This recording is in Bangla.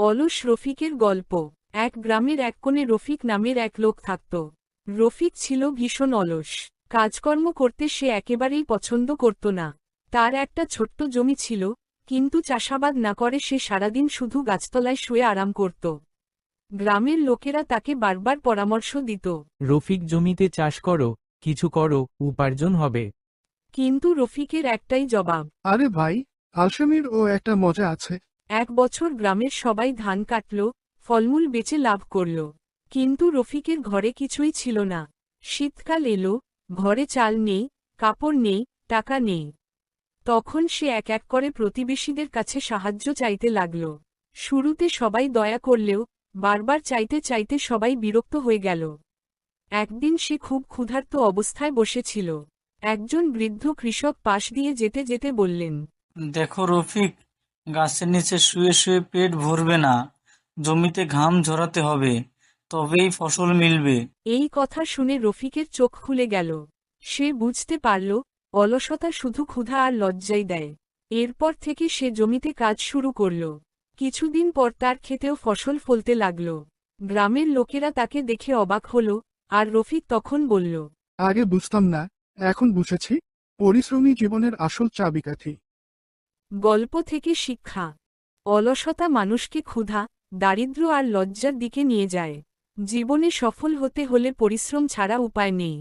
অলস রফিকের গল্প। এক গ্রামের এক কোণে রফিক নামের এক লোক থাকত। রফিক ছিল ভীষণ অলস। কাজকর্ম করতে সে একেবারেই পছন্দ করত না। তার একটা ছোট্ট জমি ছিল, কিন্তু চাষাবাদ না করে সে সারাদিন শুধু গাছতলায় শুয়ে আরাম করত। গ্রামের লোকেরা তাকে বারবার পরামর্শ দিত, রফিক, জমিতে চাষ করো, কিছু করো, উপার্জন হবে। কিন্তু রফিকের একটাই জবাব। আরে ভাই, আলসেমির ও একটা মজা আছে। এক বছর গ্রামের সবাই ধান কাটল, ফলমূল বেচে লাভ করল, কিন্তু রফিকের ঘরে কিছুই ছিল না। শীতকাল এলো, ঘরে চাল নেই, কাপড় নেই, টাকা নেই। তখন সে এক এক করে প্রতিবেশীদের কাছে সাহায্য চাইতে লাগল। শুরুতে সবাই দয়া করলেও বারবার চাইতে চাইতে সবাই বিরক্ত হয়ে গেল। একদিন সে খুব ক্ষুধার্ত অবস্থায় বসেছিল। একজন বৃদ্ধ কৃষক পাশ দিয়ে যেতে যেতে বললেন, দেখো রফিক, গাছের নিচে শুয়ে শুয়ে পেট ভরবে না, জমিতে ঘাম ঝরাতে হবে, তবেই ফসল মিলবে। এই কথা শুনে রফিকের চোখ খুলে গেল। সে বুঝতে পারল, অলসতা শুধু ক্ষুধা আর লজ্জাই দেয়। এরপর থেকে সে জমিতে কাজ শুরু করল। কিছুদিন পর তার ক্ষেতেও ফসল ফলতে লাগল। গ্রামের লোকেরা তাকে দেখে অবাক হল, আর রফিক তখন বলল, আগে বুঝতাম না, এখন বুঝেছি, পরিশ্রমী জীবনের আসল চাবিকাঠি। গল্প থেকে শিক্ষা। অলসতা মানুষকে ক্ষুধা, দারিদ্র্য আর লজ্জার দিকে নিয়ে যায়। জীবনে সফল হতে হলে পরিশ্রম ছাড়া উপায় নেই।